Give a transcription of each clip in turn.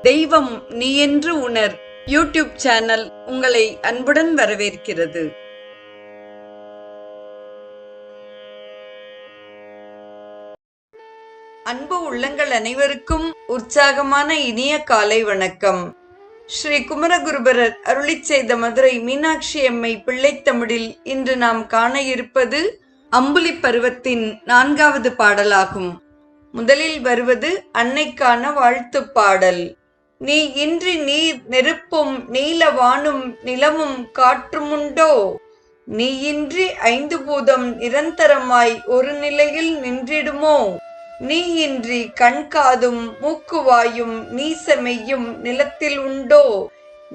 தெய்வம் நீ என்று உணர் யூடியூப் சேனல் உங்களை அன்புடன் வரவேற்கிறது. அன்பு உள்ளங்கள் அனைவருக்கும் உற்சாகமான இனிய காலை வணக்கம். ஸ்ரீ குமரகுருபரர் அருளிச் செய்த மதுரை மீனாட்சி அம்மை பிள்ளைத்தமிழில் இன்று நாம் காண இருப்பது அம்புலி பருவத்தின் 4வது பாடலாகும். முதலில் வருவது அன்னைக்கான வாழ்த்து பாடல். நீ இன்றி நீர் நெருப்பும் நீலவானும் நிலமும் காற்றுமுண்டோ, நீ இன்றி 5 பூதம் நிரந்தரமாய் ஒரு நிலையில் நின்றிடுமோ, நீ இன்றி கண்காதும் மூக்குவாயும் நீசமெய்யும் நிலத்தில் உண்டோ,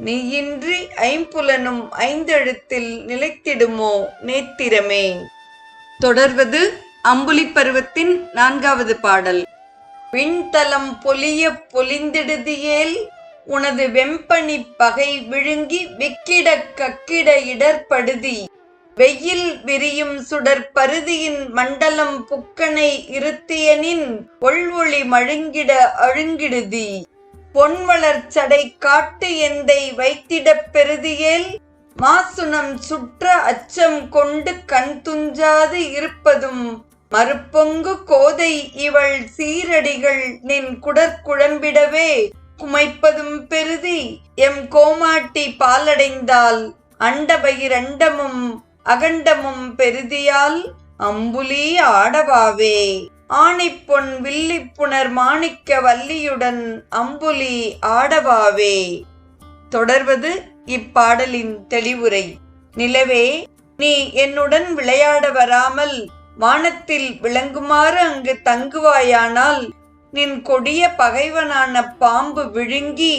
நீ இன்றி 5 ஐந்தெழுத்தில் நிலைத்திடுமோ நேத்திரமே. தொடர்வது அம்புலி பருவத்தின் 4வது பாடல். விண்தலம் பொலிய பொலிந்திடுதியேல் உனது வெம்பனி பகை விழுங்கி விக்கிட கக்கிட இடர்படுதி, வெயில் விரியும் சுடர் பருதியின் மண்டலம் புக்கனை இருத்தியனின் ஒள்வொளி மழுங்கிட அழுங்கிடுதி, பொன்வளர் சடை காட்டு எந்தை வைத்திடப் பெருதியேல் மாசுனம் சுற்ற அச்சம் கொண்டு கண் துஞ்சாது இருப்பதும் மறுப்பொங்கு கோதை இவள் சீரடிகள் நின் குடற்குழம்பிடவே குமைப்பதும் பெருதி, எம் கோமாட்டி பாலடைந்தால் அண்டபகிரண்டமும் அகண்டமும் பெருதியால் அம்புலி ஆடவாவே, ஆணிப்பொன் வில்லிப்புணர் மாணிக்க வல்லியுடன் அம்புலி ஆடவாவே. தொடர்வது இப்பாடலின் தெளிவுரை. நிலவே, நீ என்னுடன் விளையாட வராமல் வானத்தில் விளங்குமாறு அங்கு தங்குவாயானால் நின் கொடிய பகைவனான பாம்பு விழுங்கி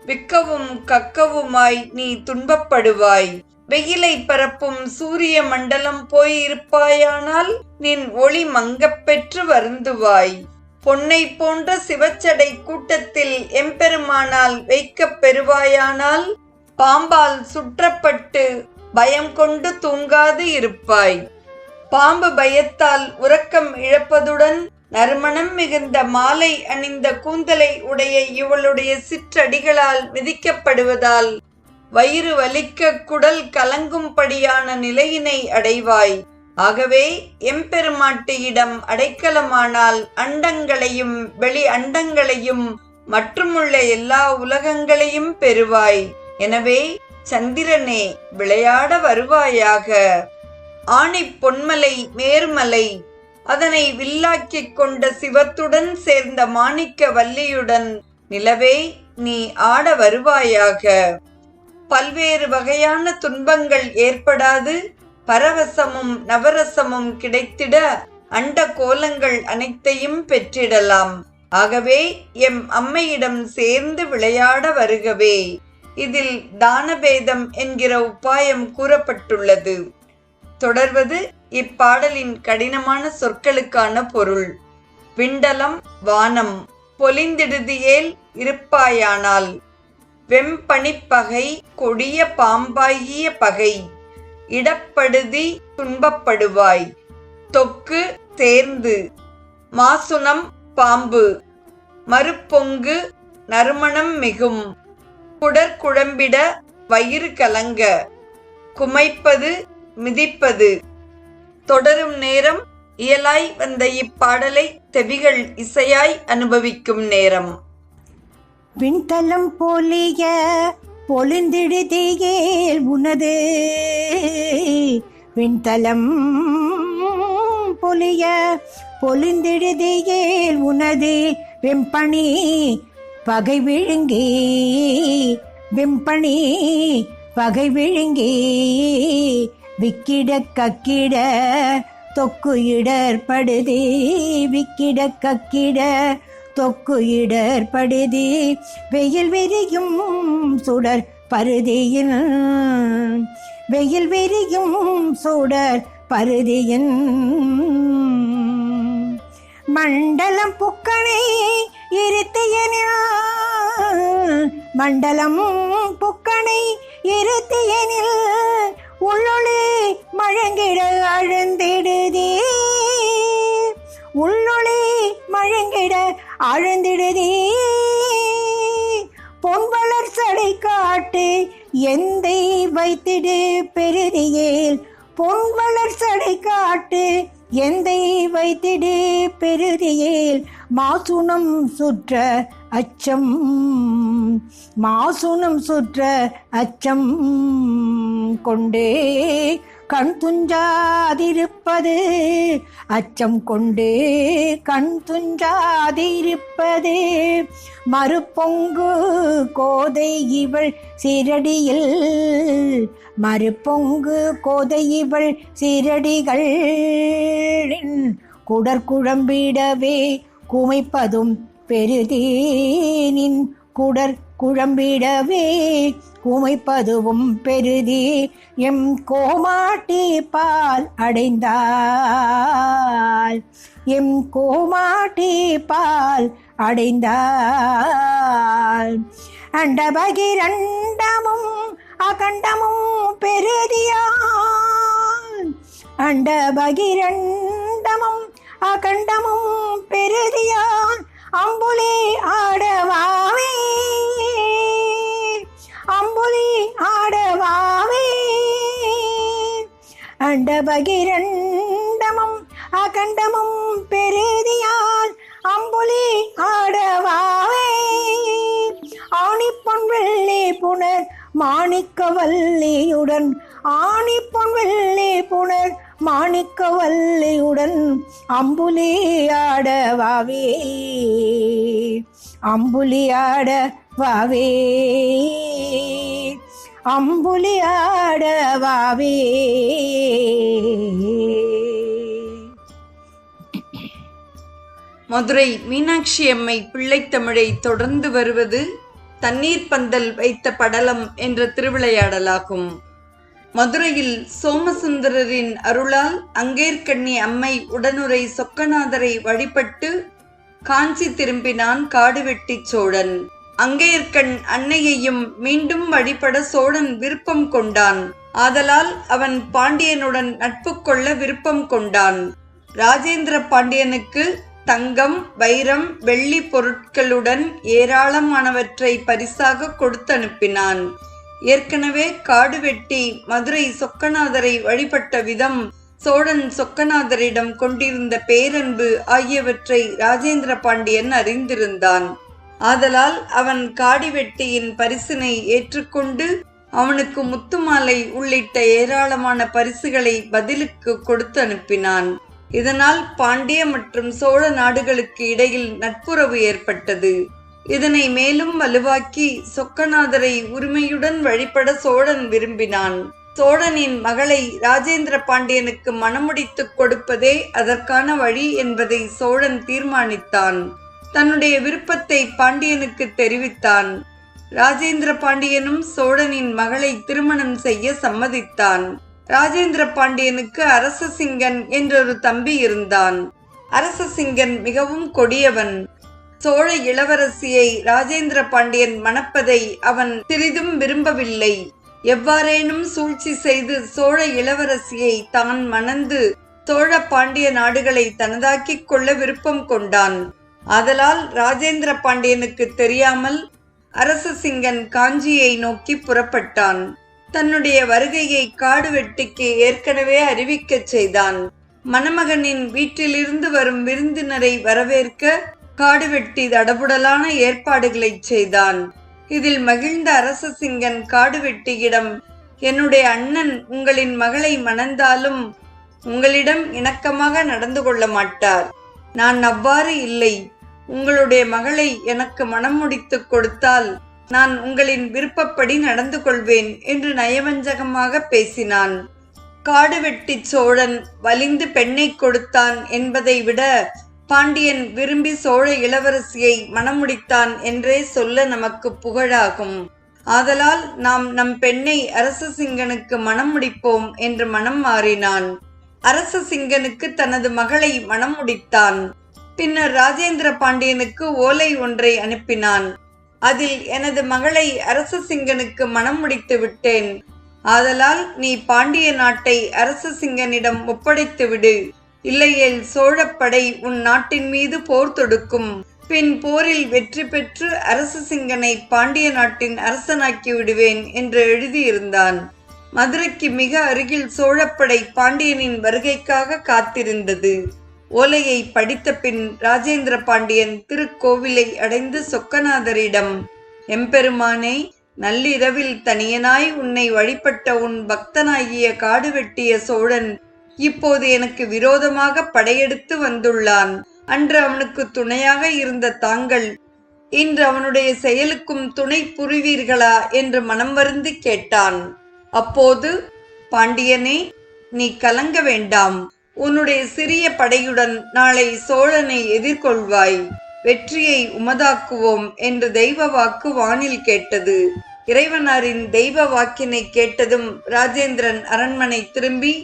விற்கவும் கக்கவுமாய் நீ துன்பப்படுவாய். வெயிலை பரப்பும் சூரிய மண்டலம் போய் இருப்பாயானால் நின் ஒளி மங்கப் பெற்று வருந்துவாய். பொன்னை போன்ற சிவச்சடை கூட்டத்தில் எம்பெருமானால் வைக்கப் பெறுவாயானால் பாம்பால் சுற்றப்பட்டு பயம் கொண்டு தூங்காது இருப்பாய். பாம்பு பயத்தால் உறக்கம் இழப்பதுடன் நறுமணம் மிகுந்த மாலை அணிந்த கூந்தலை உடைய இவளுடைய சிற்றடிகளால் மிதிக்கப்படுவதால் வயிறு வலிக்க குடல் கலங்கும்படியான நிலையினை அடைவாய். ஆகவே எம்பெருமாட்டியிடம் அடைக்கலமானால் அண்டங்களையும் வெளி அண்டங்களையும் மற்றுமுள்ள எல்லா உலகங்களையும் பெறுவாய். எனவே சந்திரனே, விளையாட வருவாயாக. ஆணி பொன்மலை மேர்மலை அதனை வில்லாக்கிக் கொண்ட சிவத்துடன் சேர்ந்த மாணிக்க வல்லியுடன் நிலவே நீ ஆட வருவாயாக. பல்வேறு வகையான துன்பங்கள் ஏற்படாது பரவசமும் நவரசமும் கிடைத்திட அண்ட கோலங்கள் அனைத்தையும் பெற்றிடலாம். ஆகவே எம் அம்மையிடம் சேர்ந்து விளையாட வருகவே. இதில் தானபேதம் என்கிற உபாயம் கூறப்பட்டுள்ளது. தொடர்வது இப்பாடலின் கடினமான சொற்களுக்கான பொருள். விண்டலம் வானம், பொலிந்திடுதியேல் இருப்பாயானால், வெம்பனிப்பகை கொடிய பாம்பாகிய பகை, இடப்படுதி துன்பப்படுவாய், தொக்கு சேர்ந்து, மாசுனம் பாம்பு, மறுப்பொங்கு நறுமணம் மிகும், குடற்குழம்பிட வயிறு கலங்க, குமைப்பது மிதிப்பது. தொடரும் நேரம் இயலாய் வந்த இப்பாடலை தெவிகள் இசையாய் அனுபவிக்கும் நேரம். விண்தலம் போலிய பொலிந்திடுதியேல் உனது, விண்தலம் பொலிய பொலிந்திடுதியேல் உனது, வெம்பணி பகை விழுங்கி வெம்பணி பகை விழுங்கி விக்கிட கக்கிட தொக்கு இடர்படுதி, விக்கிட கக்கிட தொக்கு இடர்படுதி, வெயில் விரியும் சுடர் பருதியின், வெயில் விரியும் சுடர் பருதியின், மண்டலம் புக்கனை இருத்தியனில், மண்டலம் புக்கனை இருத்தியனில் உள்ளொளி மழங்கிட அழுந்திடுதே, உள்ளொளி மழங்கிட அழுந்திடுதே, எந்தை வைத்திடு பெருதியேல் பொன் வளர் சடை காட்டு எந்தை வைத்திடு பெருதியேல் மாசுனம் சுற்ற அச்சம் மாசுனம் சுற்ற அச்சம் கொண்டே கண் துஞ்சாதிருப்பது அச்சம் கொண்டு கண் துஞ்சாதிருப்பது மறுபொங்கு கோதை இவள் சீரடியில் மறுபொங்கு கோதை இவள் சீரடிகள் குடற்குழம்பிடவே குமைப்பதும் பெருதேனின் குடற்குழம்பிடவே குமைப்பதுவும் பெருதி எம் கோமாட்டி பால் அடைந்தாள் எம் கோமாட்டி பால் அடைந்தாள் அண்டபகிரண்டமும் அகண்டமும் பெருதியான் அண்டபகிரண்டமும் அகண்டமும் பெருதியான் அம்புலி ஆடவாவே அம்புலி ஆடவாவே அண்டபகிரண்டமும் அகண்டமும் பெருதியால் அம்புலி ஆடவாவே ஆணிப்பொன் வெள்ளி புனர் மாணிக்கவல்லியுடன் ஆணிப்பொன் வெள்ளி புனர் மாணிக்கவல்லியுடன் அம்புலி ஆடவாவே அம்புலி ஆடவாவே அம்புலி ஆடவாவே. மதுரை மீனாட்சி அம்மை பிள்ளைத்தமிழை தொடர்ந்து வருவது தண்ணீர் பந்தல் வைத்த படலம் என்ற திருவிளையாடலாகும். மதுரையில் சோமசுந்தரரின் அருளால் அங்கேற்கண்ணி அம்மை உடனுரை சொக்கநாதரை வழிபட்டு காஞ்சி திரும்பினான் காடுவெட்டி சோழன். அங்கேற்கண் அன்னையையும் மீண்டும் வழிபட சோழன் விருப்பம் கொண்டான். ஆதலால் அவன் பாண்டியனுடன் நட்பு கொள்ள விருப்பம் கொண்டான். ராஜேந்திர பாண்டியனுக்கு தங்கம், வைரம், வெள்ளி பொருட்களுடன் ஏராளமானவற்றை பரிசாக கொடுத்து அனுப்பினான். ஏற்கனவே காடுவெட்டி மதுரை சொக்கநாதரை வழிபட்ட விதம், சோழன் சொக்கநாதரிடம் கொண்டிருந்த பேரன்பு ஆகியவற்றை ராஜேந்திர பாண்டியன் அறிந்திருந்தான். ஆதலால் அவன் காடுவெட்டியின் பரிசினை ஏற்றுக்கொண்டு அவனுக்கு முத்துமாலை உள்ளிட்ட ஏராளமான பரிசுகளை பதிலுக்கு கொடுத்து அனுப்பினான். இதனால் பாண்டிய மற்றும் சோழ நாடுகளுக்கு இடையில் நட்புறவு ஏற்பட்டது. இதனை மேலும் வலுவாக்கி சொக்கநாதரை உரிமையுடன் வழிபட சோழன் விரும்பினான். சோழனின் மகளை ராஜேந்திர பாண்டியனுக்கு மணமுடித்துக் கொடுப்பதே அதற்கான வழி என்பதை சோழன் தீர்மானித்தான். தன்னுடைய விருப்பத்தை பாண்டியனுக்கு தெரிவித்தான். ராஜேந்திர பாண்டியனும் சோழனின் மகளை திருமணம் செய்ய சம்மதித்தான். ராஜேந்திர பாண்டியனுக்கு அரசசிங்கன் என்றொரு தம்பி இருந்தான். அரசசிங்கன் மிகவும் கொடியவன். சோழ இளவரசியை ராஜேந்திர பாண்டியன் மணப்பதை அவன் சிறிதும் விரும்பவில்லை. எவ்வாறேனும் சூழ்ச்சி செய்து சோழ இளவரசியை தான் மணந்து சோழ பாண்டிய நாடுகளை தனதாக்கிக் கொள்ள விருப்பம் கொண்டான். ஆதலால் ராஜேந்திர பாண்டியனுக்கு தெரியாமல் அரசசிங்கன் காஞ்சியை நோக்கி புறப்பட்டான். தன்னுடைய வருகையை காடுவெட்டிக்கு ஏற்கனவே அறிவிக்கச் செய்தான். மணமகனின் வீட்டிலிருந்து வரும் விருந்தினரை வரவேற்க காடுவெட்டி தடபுடலான ஏற்பாடுகளை செய்தான். இதில் மகிழ்ந்த அரசசிங்கன் காடுவெட்டியிடம், என்னுடைய அண்ணன் உங்களின் மகளை மணந்தாலும் உங்களிடம் இணக்கமாக நடந்து கொள்ள மாட்டார். நான் அவ்வாறு இல்லை. உங்களுடைய மகளை எனக்கு மணம் முடித்து கொடுத்தால் நான் உங்களின் விருப்பப்படி நடந்து கொள்வேன் என்று நயவஞ்சகமாக பேசினான். காடுவெட்டி சோழன் வலிந்து பெண்ணை கொடுத்தான் என்பதை விட பாண்டியன் விரும்பி சோழ இளவரசியை மணமுடித்தான் என்றே சொல்ல நமக்கு புகழாகும். ஆதலால் நாம் நம் பெண்ணை அரசசிங்கனுக்கு மணம் முடிப்போம் என்று மனம் மாறினான். அரசசிங்கனுக்கு தனது மகளை மணம் முடித்தான். பின்னர் ராஜேந்திர பாண்டியனுக்கு ஓலை ஒன்றை அனுப்பினான். அதில், எனது மகளை அரசசிங்கனுக்கு மணம் முடித்து விட்டேன். ஆதலால் நீ பாண்டிய நாட்டை அரசசிங்கனிடம் ஒப்படைத்து விடு. இல்லையேல் சோழப்படை உன் நாட்டின் மீது போர் தொடுக்கும். பின் போரில் வெற்றி பெற்று அரச சிங்கனை பாண்டிய நாட்டின் அரசனாக்கி விடுவேன் என்று எழுதியிருந்தான். மதுரைக்கு மிக அருகில் சோழப்படை பாண்டியனின் வருகைக்காக காத்திருந்தது. ஓலையை படித்த பின் ராஜேந்திர பாண்டியன் திருக்கோவிலை அடைந்து சொக்கநாதரிடம், எம்பெருமானே, நள்ளிரவில் தனியனாய் உன்னை வழிபட்ட உன் பக்தனாகிய காடு வெட்டிய சோழன் இப்போது எனக்கு விரோதமாக படையெடுத்து வந்துள்ளான். அன்று அவனுக்கு துணையாக இருந்த தாங்கள் இன்று அவனுடைய செயலுக்கும் துணை புரிவீர்களா என்று மனம் வருந்தி கேட்டான். அப்போது, பாண்டியனே, நீ கலங்க வேண்டாம். உன்னுடைய சிறிய படையுடன் நாளை சோழனை எதிர்கொள்வாய். வெற்றியை உமதாக்குவோம் என்று தெய்வ வாக்கு வானில் கேட்டது. இறைவனாரின் தெய்வ வாக்கினை கேட்டதும் ராஜேந்திரன் அரண்மனை திரும்பி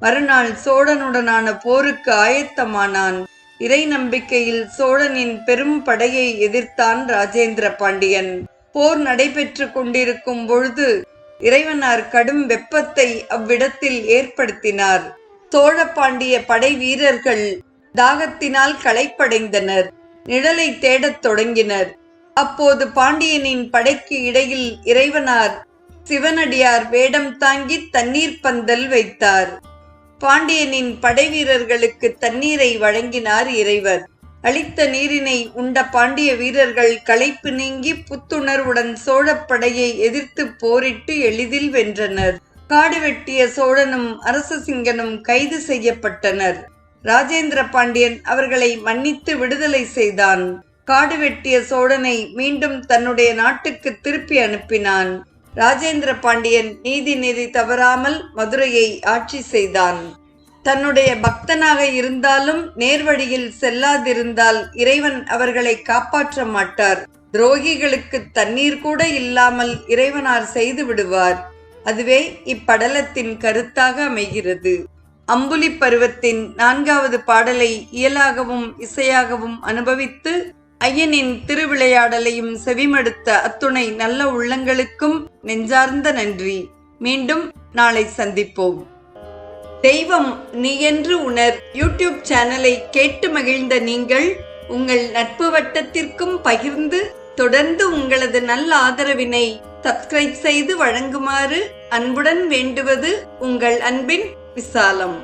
மறுநாள் சோழனுடனான போருக்கு ஆயத்தமானான். இறை நம்பிக்கையில் சோழனின் பெரும் படையை எதிர்த்தான் ராஜேந்திர பாண்டியன். போர் நடைபெற்று கொண்டிருக்கும் பொழுது இறைவனார் கடும் வெப்பத்தை அவ்விடத்தில் ஏற்படுத்தினார். சோழ பாண்டிய படை வீரர்கள் தாகத்தினால் களைப்படைந்தனர். நிழலை தேடத் தொடங்கினர். அப்போது பாண்டியனின் படைக்கு இடையில் இறைவனார் சிவனடியார் வேடம் தாங்கி தண்ணீர் பந்தல் வைத்தார். பாண்டியனின் படை வீரர்களுக்கு தண்ணீரை வழங்கினார் இறைவர். அளித்த நீரினை உண்ட பாண்டிய வீரர்கள் களைப்பு நீங்கி புத்துணர்வுடன் சோழப்படையை எதிர்த்து போரிட்டு எளிதில் வென்றனர். காடு வெட்டிய சோழனும் அரச சிங்கனும் கைது செய்யப்பட்டனர். ராஜேந்திர பாண்டியன் அவர்களை மன்னித்து விடுதலை செய்தான். காடு வெட்டிய சோழனை மீண்டும் தன்னுடைய நாட்டுக்கு திருப்பி அனுப்பினான். ராஜேந்திர பாண்டியன் நீதி நெறி தவறாமல் மதுரையை ஆட்சி செய்தான். தன்னுடைய பக்தனாக இருந்தாலும் நேர்வழியில் செல்லாதிருந்தால் இறைவன் அவர்களை காப்பாற்ற மாட்டார். துரோகிகளுக்கு தண்ணீர் கூட இல்லாமல் இறைவனார் செய்து விடுவார். அதுவே இப்படலத்தின் கருத்தாக அமைகிறது. அம்புலி பருவத்தின் 4வது பாடலை இயலாகவும் இசையாகவும் அனுபவித்து ஐயனின் திருவிளையாடலையும் செவிமடுத்த அத்துணை நல்ல உள்ளங்களுக்கும் நெஞ்சார்ந்த நன்றி. மீண்டும் நாளை சந்திப்போம். தெய்வம் நீ என்று உணர் யூடியூப் சேனலை கேட்டு மகிழ்ந்த நீங்கள் உங்கள் நட்பு வட்டத்திற்கும் பகிர்ந்து தொடர்ந்து உங்களது நல்ல ஆதரவினை சப்ஸ்கிரைப் செய்து வழங்குமாறு அன்புடன் வேண்டுவது உங்கள் அன்பின் விசாலம்.